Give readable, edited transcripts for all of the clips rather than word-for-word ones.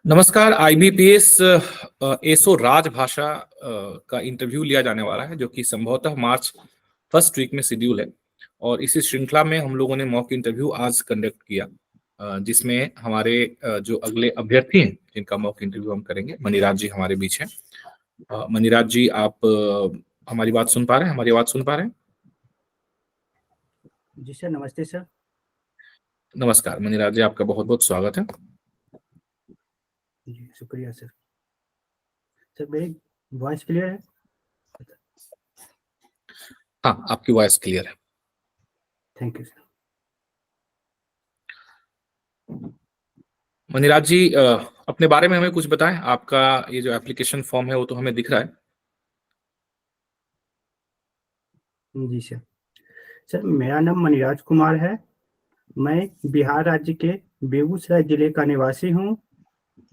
नमस्कार। IBPS SO राजभाषा का इंटरव्यू लिया जाने वाला है, जो कि संभवतः मार्च फर्स्ट वीक में शेड्यूल है। और इसी श्रृंखला में हम लोगों ने मॉक इंटरव्यू आज कंडक्ट किया, जिसमें हमारे जो अगले अभ्यर्थी हैं जिनका मॉक इंटरव्यू हम करेंगे, मनीराज जी हमारे बीच हैं। मनीराज जी, आप हमारी बात सुन पा रहे हैं? हमारी आवाज सुन पा रहे हैं? जी सर, नमस्ते सर। नमस्कार मनीराज जी, आपका बहुत बहुत स्वागत है। जी शुक्रिया सर। सर मेरी वॉइस क्लियर है? हाँ, आपकी वॉइस क्लियर है। Thank you sir. Maniraj ji, अपने बारे में हमें कुछ बताएं। आपका ये जो एप्लीकेशन फॉर्म है वो तो हमें दिख रहा है। जी सर। सर मेरा नाम मनीराज कुमार है। मैं बिहार राज्य के बेगूसराय जिले का निवासी हूँ।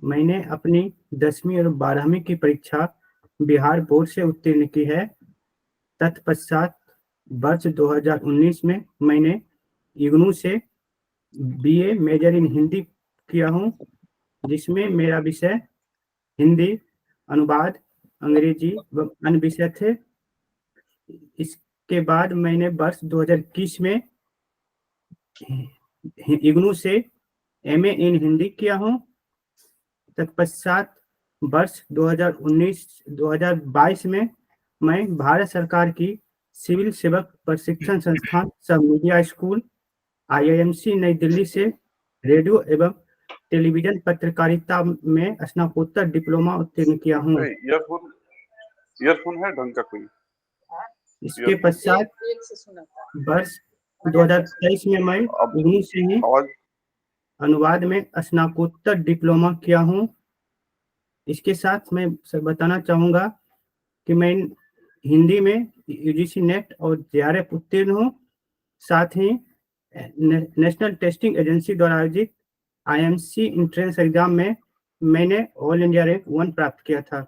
मैंने अपनी 10वीं और 12वीं की परीक्षा बिहार बोर्ड से उत्तीर्ण की है। तत्पश्चात वर्ष 2019 में मैंने इग्नू से बीए मेजर इन हिंदी किया हूँ, जिसमें मेरा विषय हिंदी, अनुवाद, अंग्रेजी व अन्य विषय थे। इसके बाद मैंने वर्ष 2021 में इग्नू से एमए इन हिंदी किया हूँ। तत्पश्चात वर्ष 2019-2022 में मैं भारत सरकार की सिविल सेवक प्रशिक्षण संस्थान सब मीडिया स्कूल आईआईएमसी नई दिल्ली से रेडियो एवं टेलीविजन पत्रकारिता में स्नातकोत्तर डिप्लोमा उत्तीर्ण किया हूँ। ईयरफोन है ढंग का कोई? इसके पश्चात वर्ष 2023 में मैं इग्नू से ही अनुवाद में स्नातकोत्तर डिप्लोमा किया हूँ। इसके साथ मैं बताना चाहूँगा कि मैं हिंदी में यूजीसी नेट और जेआरएफ उत्तीर्ण हूँ। साथ ही नेशनल टेस्टिंग एजेंसी द्वारा आयोजित आईएमसी एंट्रेंस एग्जाम में मैंने ऑल इंडिया रैंक 1 प्राप्त किया था।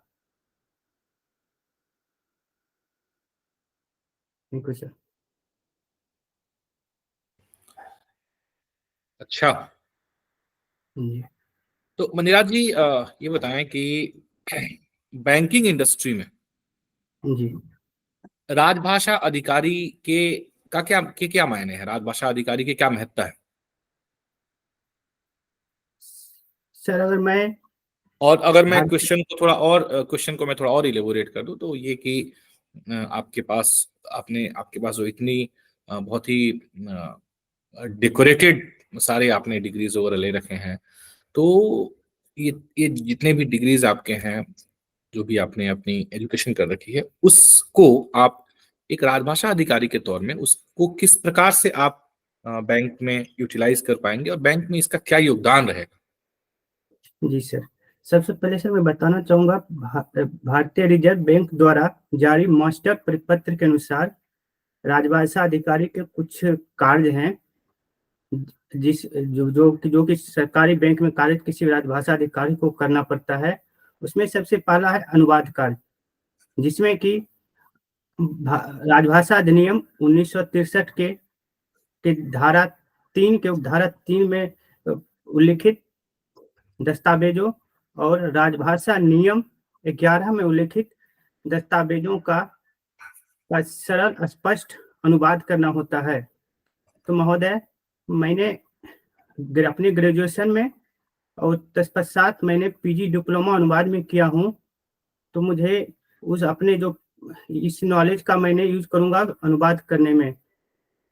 Thank you sir. अच्छा, जी तो मनीराज जी, ये बताएं कि बैंकिंग इंडस्ट्री में जी राजभाषा अधिकारी क्या मायने हैं? राजभाषा अधिकारी के क्या महत्ता है? सर, अगर मैं क्वेश्चन को मैं थोड़ा और इलेबोरेट कर दूं, तो ये कि आपके पास जो इतनी बहुत ही डेकोरेटेड सारे आपने डिग्रीज वगैरह ले रखे हैं, तो ये जितने भी डिग्रीज आपके हैं, जो भी आपने अपनी एजुकेशन कर रखी है, उसको आप एक राजभाषा अधिकारी के तौर में उसको किस प्रकार से आप बैंक में यूटिलाइज कर पाएंगे, और बैंक में इसका क्या योगदान रहेगा? जी सर, सबसे पहले सर मैं बताना चाहूँगा भारतीय रिजर्व बैंक द्वारा जारी मास्टर परिपत्र के अनुसार राजभाषा अधिकारी के कुछ कार्य हैं जो कि सरकारी बैंक में कार्यरत किसी राजभाषा अधिकारी को करना पड़ता है। उसमें सबसे पहला है अनुवाद कार्य, जिसमें कि राजभाषा अधिनियम 1963 के धारा 3 में उल्लिखित दस्तावेजों और राजभाषा नियम 11 में उल्लिखित दस्तावेजों का सरल स्पष्ट अनुवाद करना होता है। तो महोदय, मैंने अपनी ग्रेजुएशन में और तत्पश्चात मैंने पीजी डिप्लोमा अनुवाद में किया हूँ। तो मुझे इस नॉलेज का मैंने यूज करूंगा अनुवाद करने में।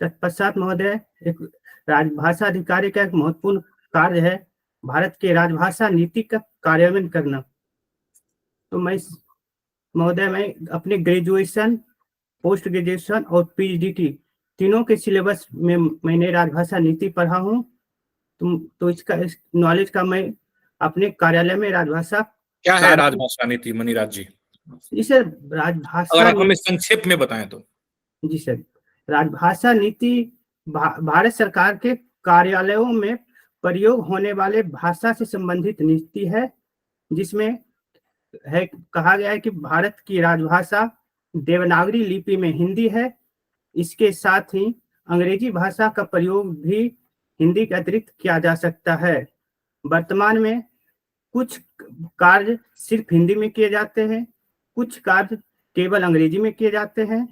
तत्पश्चात महोदय, एक राजभाषा अधिकारी का एक महत्वपूर्ण कार्य है भारत के राजभाषा नीति का कार्यान्वयन करना। तो महोदय, मैं अपने ग्रेजुएशन, पोस्ट ग्रेजुएशन और पीजीडीटी तीनों के सिलेबस में मैंने राजभाषा नीति पढ़ा हूँ। तो इस नॉलेज का मैं अपने कार्यालय में राजभाषा क्या है राजभाषा नीति, मनीराज जी? जी सर, राजभाषा अगर आप हमें संक्षेप में बताएं तो। जी सर, राजभाषा नीति भारत सरकार के कार्यालयों में प्रयोग होने वाले भाषा से संबंधित नीति है, जिसमें कहा गया है कि भारत की राजभाषा देवनागरी लिपि में हिंदी है। इसके साथ ही अंग्रेजी भाषा का प्रयोग भी हिंदी के अतिरिक्त किया जा सकता है। वर्तमान में कुछ कार्य सिर्फ हिंदी में किए जाते हैं, कुछ कार्य केवल अंग्रेजी में किए जाते हैं,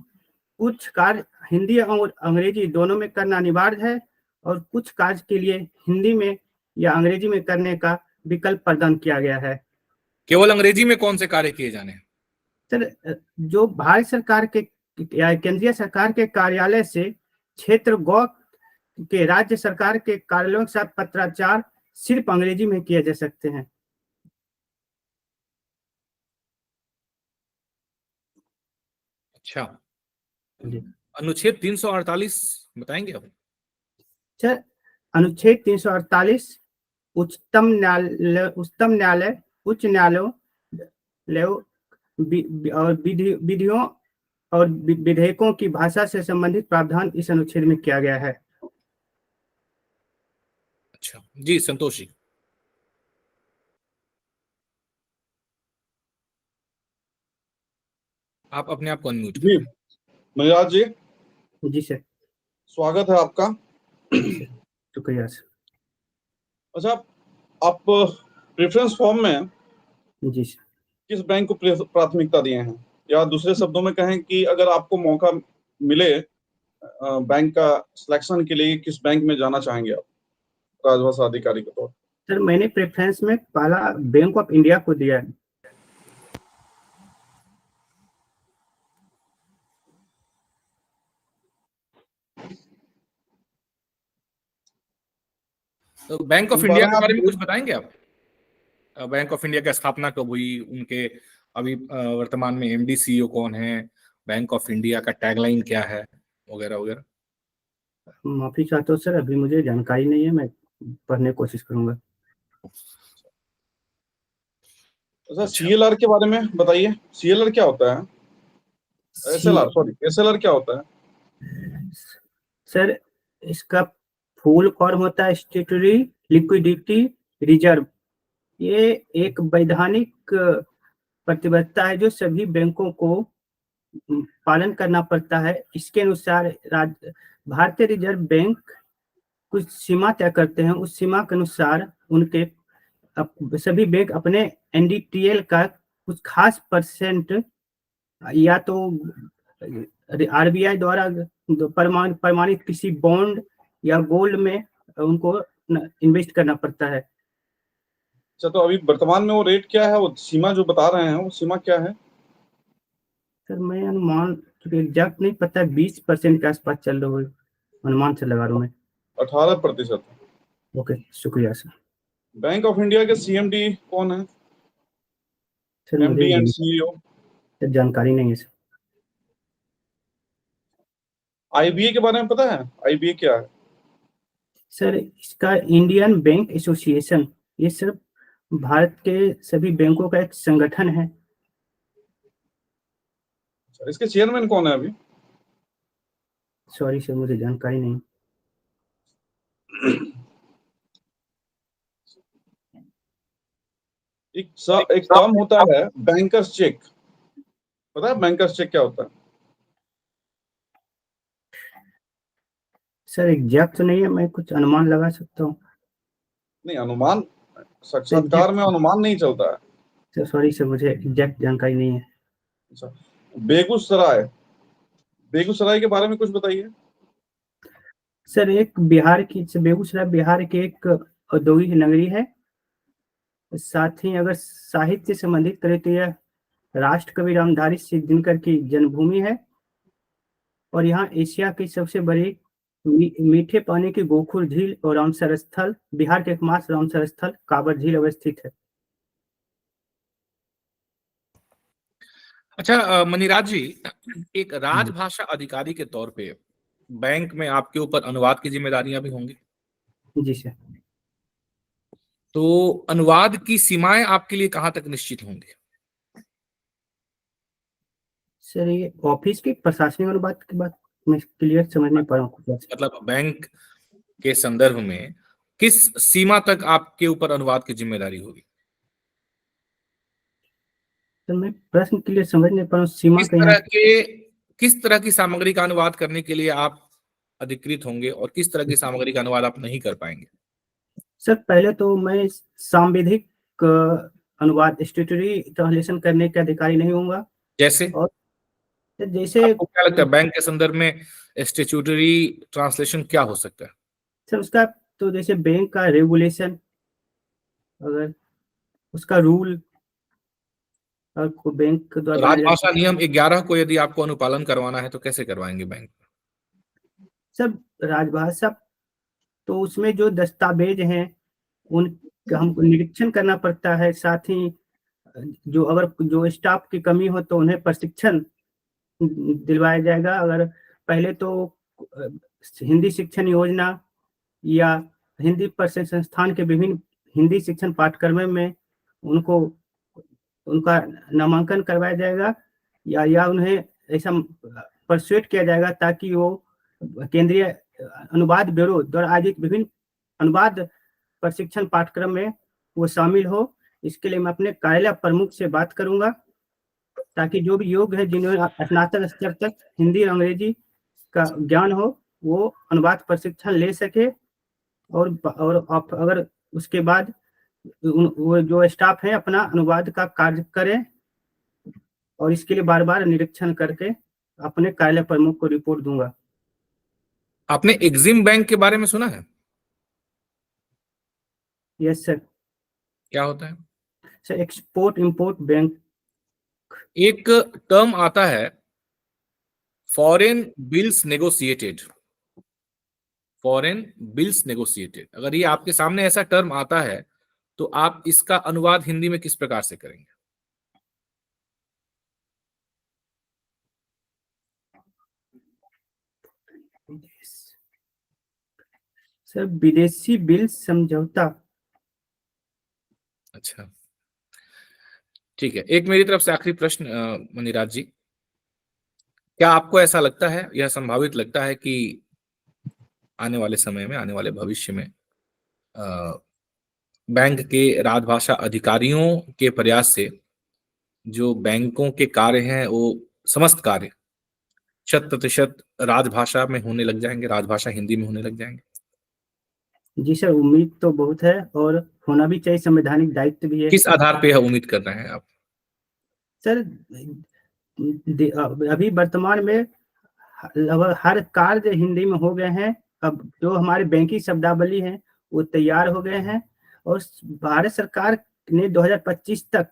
कुछ कार्य हिंदी और अंग्रेजी दोनों में करना अनिवार्य है, और कुछ कार्य के लिए हिंदी में या अंग्रेजी में करने का विकल्प प्रदान किया गया है। केवल अंग्रेजी में कौन से कार्य किए जाने हैं? सर, जो भारत सरकार के या केंद्रीय सरकार के कार्यालय से क्षेत्र गौ के राज्य सरकार के कार्यालयों के साथ पत्राचार सिर्फ अंग्रेजी में किए जा सकते हैं। अच्छा, जी। अनुच्छेद 348 बताएंगे आप? सर, अनुच्छेद 348 उच्चतम न्यायालय उच्च न्यायालयों और विधियों और विधेयकों की भाषा से संबंधित प्रावधान इस अनुच्छेद में किया गया है। अच्छा जी, संतोष जी। आप अपने आप को अनम्यूट जी, करें। मनिराज जी, जी सर। स्वागत है आपका। जी सर, शुक्रिया सर। अच्छा, आप प्रेफरेंस फॉर्म में जी सर। किस बैंक को प्राथमिकता दिए हैं, या दूसरे शब्दों में कहें कि अगर आपको मौका मिले बैंक का सिलेक्शन के लिए, किस बैंक में जाना चाहेंगे आप राजभाषा अधिकारी के तौर पर? सर, मैंने प्रेफरेंस में पहला बैंक ऑफ इंडिया को दिया है। तो बैंक ऑफ इंडिया के बारे में कुछ बताएंगे आप? बैंक ऑफ इंडिया की स्थापना कब हुई, उनके अभी वर्तमान में एमडी सीईओ कौन है, बैंक ऑफ इंडिया का टैगलाइन क्या है, वगैरह वगैरह। माफी चाहता हूँ सर, अभी मुझे जानकारी नहीं है, मैं पढ़ने की कोशिश करूंगा। अच्छा, सीएलआर के बारे में बताइए। सीएलआर क्या होता है? एसएलआर क्या होता है? सर, इसका फुल फॉर्म होता है स्टैट्यूटरी लिक्विडिटी रिजर्व। ये एक वैधानिक प्रतिबद्धता है जो सभी बैंकों को पालन करना पड़ता है। इसके अनुसार भारतीय रिजर्व बैंक कुछ सीमा तय करते हैं। उस सीमा के अनुसार उनके सभी बैंक अपने एनडीटीएल का कुछ खास परसेंट या तो आरबीआई द्वारा प्रमाणित किसी बॉन्ड या गोल्ड में उनको इन्वेस्ट करना पड़ता है। अच्छा, तो अभी वर्तमान में वो रेट क्या है, वो सीमा जो बता रहे हैं, वो सीमा क्या है? सर, मैं अनुमान एग्जैक्ट नहीं पता, 20% के आसपास चल रहा है, अनुमान से लगा रहा हूँ मैं। 18%। ओके, शुक्रिया सर। बैंक ऑफ इंडिया के सीएमडी कौन है? सर, एमडी एंड मुझे सीईओ जानकारी नहीं है सर। आईबीए के बारे में पता है? आईबीए क्या है? सर, इसका इंडियन बैंक एसोसिएशन, ये सिर्फ भारत के सभी बैंकों का एक संगठन है। इसके चेयरमैन कौन है अभी? सॉरी सर, मुझे जानकारी नहीं। एक टर्म होता है बैंकर्स चेक, पता है बैंकर्स चेक क्या होता है? सर, एग्जैक्ट तो नहीं है, मैं कुछ अनुमान लगा सकता हूँ। नहीं, अनुमान साक्षात्कार में अनुमान नहीं चलता है। सर सॉरी सर, मुझे एग्जैक्ट जानकारी नहीं है। अच्छा, बेगूसराय के बारे में कुछ बताइए। सर, बेगूसराय बिहार की एक औद्योगिक नगरी है। साथ ही अगर साहित्य से संबंधित करें तो यह राष्ट्रकवि रामधारी सिंह दिनकर की जन्मभूमि है, और यहाँ एशिया की सबसे बड़ी मीठे पानी की गोखुर झील और रामसर स्थल, बिहार के एकमात्र रामसर स्थल कांवर झील अवस्थित है। अच्छा मनिराज जी, एक राजभाषा अधिकारी के तौर पे बैंक में आपके ऊपर अनुवाद की जिम्मेदारियां भी होंगी। जी सर। तो अनुवाद की सीमाएं आपके लिए कहां तक निश्चित होंगी? सर, ये ऑफिस की प्रशासनिक अनुवाद की बात मैं क्लियर समझ नहीं पा रहा हूँ। मतलब बैंक के संदर्भ में किस सीमा तक आपके ऊपर अनुवाद की जिम्मेदारी होगी? सर, मैं प्रश्न क्लियर समझ नहीं पा रहा हूँ। सीमा का किस तरह की सामग्री का अनुवाद करने के लिए आप अधिकृत होंगे और किस तरह की सामग्री का अनुवाद आप नहीं कर पाएंगे? सर पहले तो मैं सांविधिक अनुवाद स्टैट्यूटरी ट्रांसलेशन करने के अधिकारी नहीं होऊंगा। जैसे और जैसे आपको क्या लगता है बैंक के संदर्भ में स्टैट्यूटरी ट्रांसलेशन क्या हो सकता है? सर उसका तो जैसे बैंक का रेगुलेशन, अगर उसका रूल को बैंक द्वारा बनाया जाता राजभाषा नियम 11 को यदि आपको अनुपालन करवाना है तो कैसे करवाएंगे बैंक? है। सर राजभाषा तो उसमें जो दस्तावेज हैं उनका हमको निरीक्षण करना पड़ता है। साथ ही जो अगर जो स्टाफ की कमी हो तो उन्हें प्रशिक्षण दिलवाया जाएगा। अगर पहले तो हिंदी शिक्षण योजना या हिंदी प्रशिक्षण संस्थान के विभिन्न हिंदी शिक्षण पाठ्यक्रम में उनको उनका नामांकन करवाया जाएगा या उन्हें ऐसा परसुएट किया जाएगा ताकि वो केंद्रीय अनुवाद ब्यूरो द्वारा आयोजित विभिन्न अनुवाद प्रशिक्षण पाठ्यक्रम में वो शामिल हो। इसके लिए मैं अपने कार्यालय प्रमुख से बात करूंगा ताकि जो भी योग्य है जिन्होंने स्नातक स्तर तक हिंदी और अंग्रेजी का ज्ञान हो वो अनुवाद प्रशिक्षण ले सके। और अगर उसके बाद वो जो स्टाफ है अपना अनुवाद का कार्य करें और इसके लिए बार बार निरीक्षण करके अपने कार्यालय प्रमुख को रिपोर्ट दूंगा। आपने एग्जिम बैंक के बारे में सुना है? Yes sir. क्या होता है? Sir export import bank. एक टर्म आता है foreign bills negotiated. Foreign bills negotiated, अगर ये आपके सामने ऐसा टर्म आता है तो आप इसका अनुवाद हिंदी में किस प्रकार से करेंगे? सर विदेशी बिल समझौता। अच्छा ठीक है, एक मेरी तरफ से आखिरी प्रश्न मणिराज जी, क्या आपको ऐसा लगता है, यह संभावित लगता है कि आने वाले समय में, आने वाले भविष्य में बैंक के राजभाषा अधिकारियों के प्रयास से जो बैंकों के कार्य हैं वो समस्त कार्य 100% राजभाषा में होने लग जाएंगे, राजभाषा हिंदी में होने लग जाएंगे? जी सर उम्मीद तो बहुत है और होना भी चाहिए, संवैधानिक दायित्व भी है। किस आधार पे यह उम्मीद कर रहे हैं आप? सर अभी वर्तमान में लगभग हर कार्य हिंदी में हो गए हैं। अब जो हमारे बैंकिंग शब्दावली है वो तैयार हो गए हैं और भारत सरकार ने 2025 तक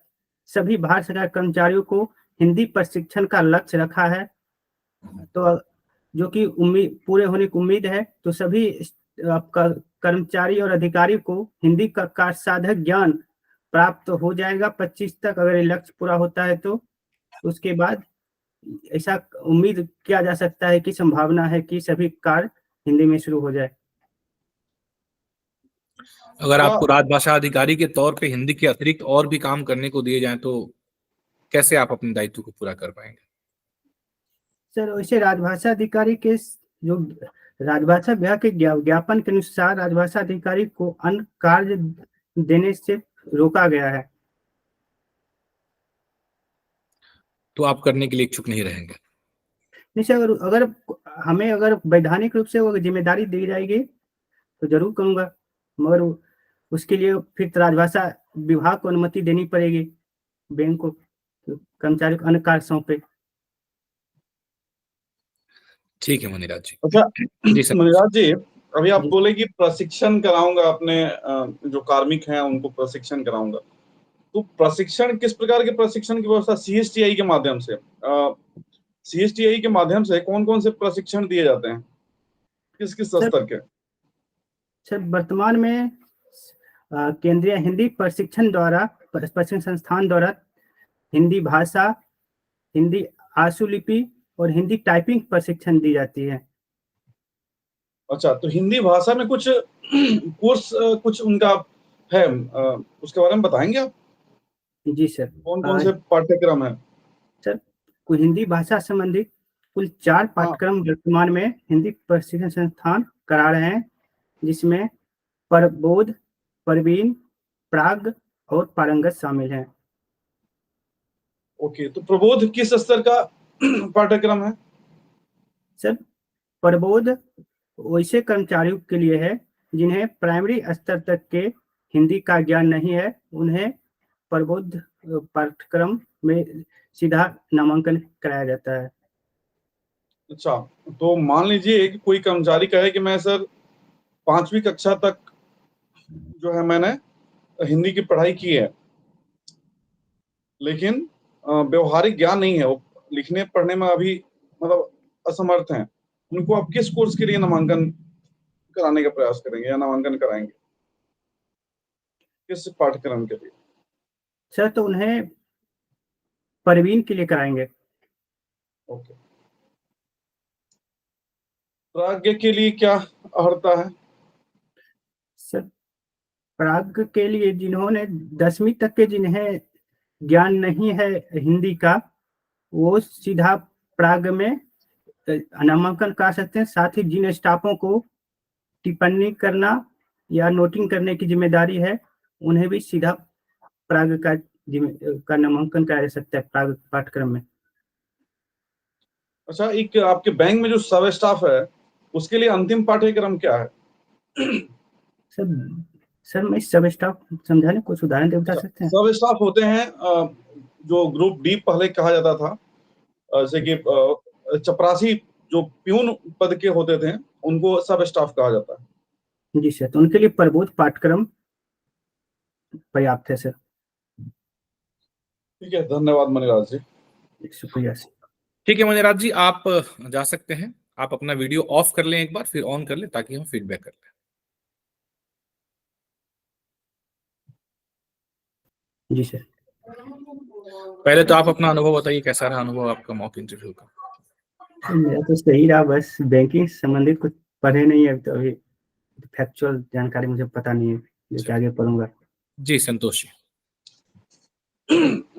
सभी भारत सरकार कर्मचारियों को हिंदी प्रशिक्षण का लक्ष्य रखा है। तो जो कि उम्मीद पूरे होने की उम्मीद है। तो सभी आपका कर्मचारी और अधिकारी को हिंदी का कार्यसाधक ज्ञान प्राप्त हो जाएगा 25 तक, अगर ये लक्ष्य पूरा होता है तो। उसके बाद ऐसा उम्मीद किया जा सकता है कि संभावना है कि सभी कार्य हिंदी में शुरू हो जाए। अगर आपको राजभाषा अधिकारी के तौर पे हिंदी के अतिरिक्त और भी काम करने को दिए जाएं तो कैसे आप अपने दायित्व को पूरा कर पाएंगे? सर वैसे राजभाषा अधिकारी के जो राजभाषा विभाग के ज्ञापन के अनुसार राजभाषा अधिकारी को अन्य कार्य देने से रोका गया है। तो आप करने के लिए इच्छुक नहीं रहेंगे? नहीं सर, अगर हमें वैधानिक रूप से वो जिम्मेदारी दी जाएगी तो जरूर करूंगा, मगर उसके लिए फिर राजभाषा विभाग को अनुमति देनी पड़ेगी, बैंक को कर्मचारी को अन्य कार्य सौंपे। ठीक है मणिराज जी। अच्छा जी सर। मणिराज जी, अभी आप जी। बोले कि प्रशिक्षण कराऊंगा अपने जो कार्मिक हैं उनको प्रशिक्षण कराऊंगा, तो प्रशिक्षण किस प्रकार के प्रशिक्षण की व्यवस्था सीएसटीआई के माध्यम से सीएसटीआई के माध्यम से कौन कौन से प्रशिक्षण दिए जाते हैं, किस किस स्तर के? सर वर्तमान में केंद्रीय हिंदी प्रशिक्षण संस्थान द्वारा हिंदी भाषा, हिंदी आशुलिपि और हिंदी टाइपिंग प्रशिक्षण दी जाती है। अच्छा, तो हिंदी भाषा में कुछ कोर्स कुछ उनका है, उसके बारे में बताएंगे आप? जी सर। कौन कौन से पाठ्यक्रम है? सर हिंदी भाषा संबंधित कुल 4 पाठ्यक्रम वर्तमान में हिंदी प्रशिक्षण संस्थान करा रहे हैं, जिसमें प्रबोध, प्रवीण, प्राग और पारंगत शामिल हैं। ओके, तो प्रबोध किस स्तर का पाठ्यक्रम है? सर प्रबोध वैसे कर्मचारियों के लिए है जिन्हें प्राइमरी स्तर तक के हिंदी का ज्ञान नहीं है, उन्हें प्रबोध पाठ्यक्रम में सीधा नामांकन कराया जाता है। अच्छा, तो मान लीजिए कि कोई कर्मचारी कहे कि मैं सर 5वीं कक्षा तक जो है मैंने हिंदी की पढ़ाई की है, लेकिन व्यवहारिक ज्ञान नहीं है, वो लिखने पढ़ने में अभी मतलब असमर्थ हैं, उनको आप किस कोर्स के लिए नामांकन कराने का प्रयास करेंगे या नामांकन कराएंगे, किस पाठ्यक्रम के लिए? सर तो उन्हें प्रवीण के लिए कराएंगे। ओके। प्राज्ञ के लिए क्या अर्हता है? सर प्राज्ञ के लिए जिन्होंने 10वीं तक के जिन्हें ज्ञान नहीं है हिंदी का, वो सीधा प्राज्ञ में नामांकन कर सकते हैं। साथ ही जिन स्टाफों को टिप्पणी करना या नोटिंग करने की जिम्मेदारी है, उन्हें भी सीधा प्राज्ञ का नामांकन कराया जा सकता है प्राज्ञ पाठ्यक्रम में। अच्छा, एक आपके बैंक में जो सब स्टाफ है उसके लिए अंतिम पाठ्यक्रम क्या है? सर मैं सब स्टाफ समझाने कुछ उदाहरण दे बता सकते हैं? सब स्टाफ होते हैं जो ग्रुप डी पहले कहा जाता था, जैसे कि चपरासी जो प्यून पद के होते थे उनको सब स्टाफ कहा जाता है। जी सर, तो उनके लिए प्रबोध पाठ्यक्रम पर्याप्त है सर। ठीक है, धन्यवाद मणिराज जी। शुक्रिया सर। ठीक है मणिराज जी, आप जा सकते हैं। आप अपना वीडियो ऑफ कर लें एक बार, फिर ऑन कर लें ताकि हम फीडबैक कर लें। जी सर। पहले तो आप अपना अनुभव बताइए, कैसा रहा अनुभव आपका मॉक इंटरव्यू का? मेरा तो सही रहा, बस बैंकिंग संबंधित कुछ पढ़े नहीं है तो अभी फैक्चुअल जानकारी मुझे पता नहीं है, लेकिन आगे पढ़ूंगा। जी संतोष जी।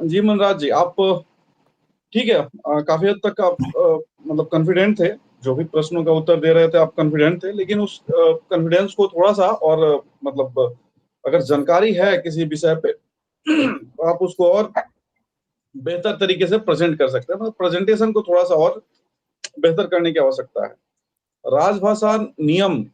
जी मणिराज जी, आप ठीक है, काफी हद तक आप मतलब कॉन्फिडेंट थे, जो भी प्रश्नों का उत्तर दे रहे थे आप कॉन्फिडेंट थे, लेकिन उस कॉन्फिडेंस को थोड़ा सा और मतलब अगर जानकारी है किसी विषय पे तो आप उसको और बेहतर तरीके से प्रेजेंट कर सकते हैं, मतलब प्रेजेंटेशन को थोड़ा सा और बेहतर करने की आवश्यकता है। राजभाषा नियम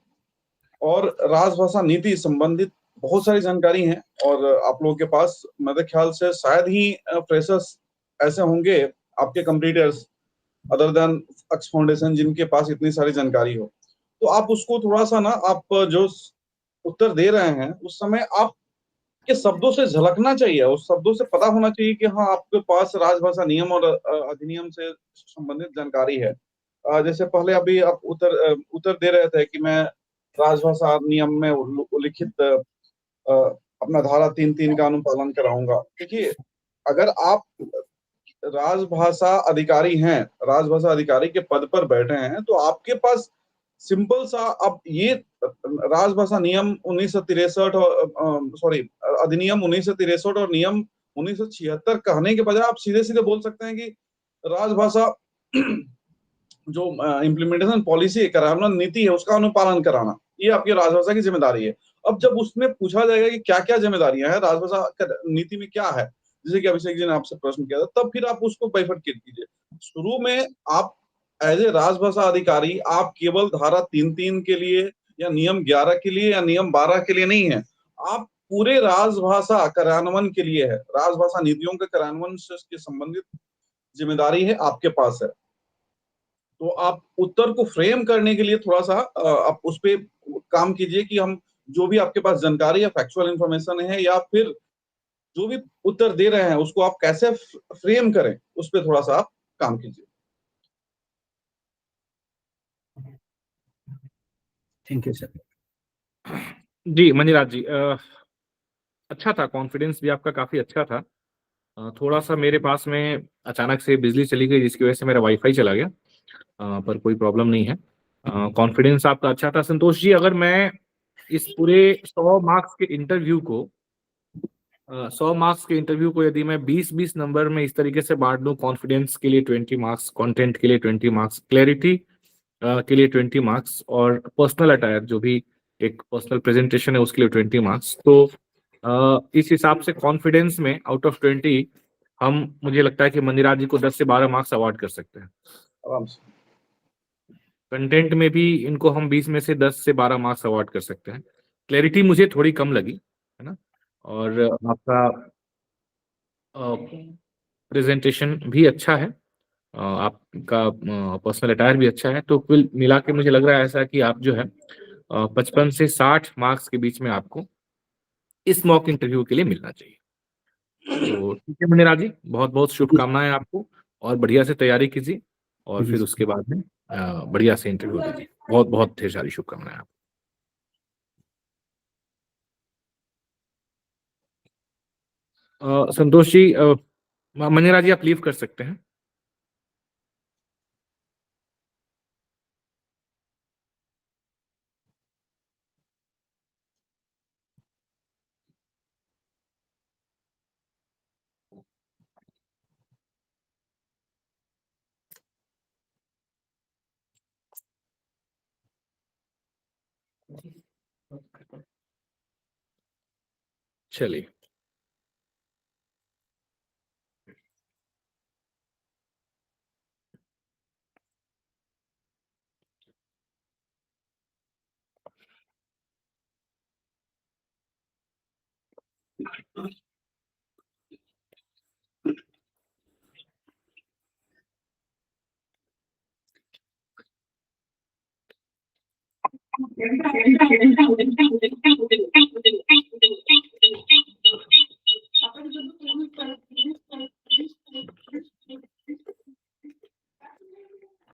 और राजभाषा नीति संबंधित बहुत सारी जानकारी है और आप लोगों के पास मेरे ख्याल से शायद ही फ्रेशर्स ऐसे होंगे आपके कंप्लीटर्स अदर देन अक्स फाउंडेशन जिनके पास इतनी सारी जानकारी हो। तो आप उसको थोड़ा सा ना, आप जो उत्तर दे रहे हैं उस समय आप के शब्दों से झलकना चाहिए, उस शब्दों से पता होना चाहिए कि हाँ आपके पास राजभाषा नियम और अधिनियम से संबंधित जानकारी है। जैसे पहले अभी आप उत्तर दे रहे थे कि मैं राजभाषा नियम में उल्लिखित अपना धारा 3(3) का अनुपालन कराऊंगा। देखिए, अगर आप राजभाषा अधिकारी हैं, राजभाषा अधिकारी के पद पर बैठे हैं, तो आपके पास सिंपल सा अब ये राजभाषा नियम 1963 और सॉरी अधिनियम 1963 और नियम 1976 कहने के बजाय आप सीधे सीधे बोल सकते हैं कि राजभाषा जो इम्प्लीमेंटेशन पॉलिसी है, कार्यान्वयन नीति है, उसका अनुपालन कराना, ये आपकी राजभाषा की जिम्मेदारी है। अब जब उसमें पूछा जाएगा कि क्या क्या जिम्मेदारियां हैं राजभाषा नीति में, क्या है, जैसे कि अभिषेक जी ने आपसे प्रश्न किया था, तब फिर आप उसको बाइफरकेट कीजिए। शुरू में आप एज ए राजभाषा अधिकारी आप केवल धारा 3(3) के लिए या नियम 11 के लिए या नियम 12 के लिए नहीं है, आप पूरे राजभाषा कार्यान्वयन के लिए है। राजभाषा नीतियों के कार्यान्वयन से संबंधित जिम्मेदारी है आपके पास है। तो आप उत्तर को फ्रेम करने के लिए थोड़ा सा आप उस पे काम कीजिए कि हम जो भी आपके पास जानकारी या फैक्चुअल इंफॉर्मेशन है या फिर जो भी उत्तर दे रहे हैं उसको आप कैसे फ्रेम करें, उस पे थोड़ा सा आप काम कीजिए। Thank you sir. जी मणिराज जी, अच्छा था, कॉन्फिडेंस भी आपका काफी अच्छा था। थोड़ा सा मेरे पास में अचानक से बिजली चली गई जिसकी वजह से मेरा वाईफाई चला गया, पर कोई प्रॉब्लम नहीं है। कॉन्फिडेंस आपका अच्छा था संतोष जी। अगर मैं इस पूरे 100 मार्क्स के इंटरव्यू को 100 मार्क्स के इंटरव्यू को यदि मैं 20-20 नंबर में इस तरीके से बांट दूं, कॉन्फिडेंस के लिए 20 मार्क्स, कंटेंट के लिए 20 मार्क्स, क्लैरिटी के लिए 20 मार्क्स और पर्सनल अटायर जो भी एक पर्सनल प्रेजेंटेशन है उसके लिए 20 मार्क्स, तो इस हिसाब से कॉन्फिडेंस में आउट ऑफ 20 हम, मुझे लगता है कि मणिराज जी को 10 से 12 मार्क्स अवार्ड कर सकते हैं। आराम से। कंटेंट में भी इनको हम 20 में से 10 से 12 मार्क्स अवार्ड कर सकते हैं। क्लैरिटी मुझे थोड़ी कम लगी, है ना, और आपका प्रेजेंटेशन भी अच्छा है, आपका पर्सनल अटायर भी अच्छा है, तो कुल मिला के मुझे लग रहा है ऐसा कि आप जो है 55 से 60 मार्क्स के बीच में आपको इस मॉक इंटरव्यू के लिए मिलना चाहिए। तो ठीक है मुनिरा जी, बहुत बहुत शुभकामनाएं आपको, और बढ़िया से तैयारी कीजिए, और फिर उसके बाद में बढ़िया से इंटरव्यू दीजिए। बहुत बहुत ढेर सारी शुभकामनाएं आपको। संतोष जी, मनिरा जी आप लीव कर सकते हैं। चलिए,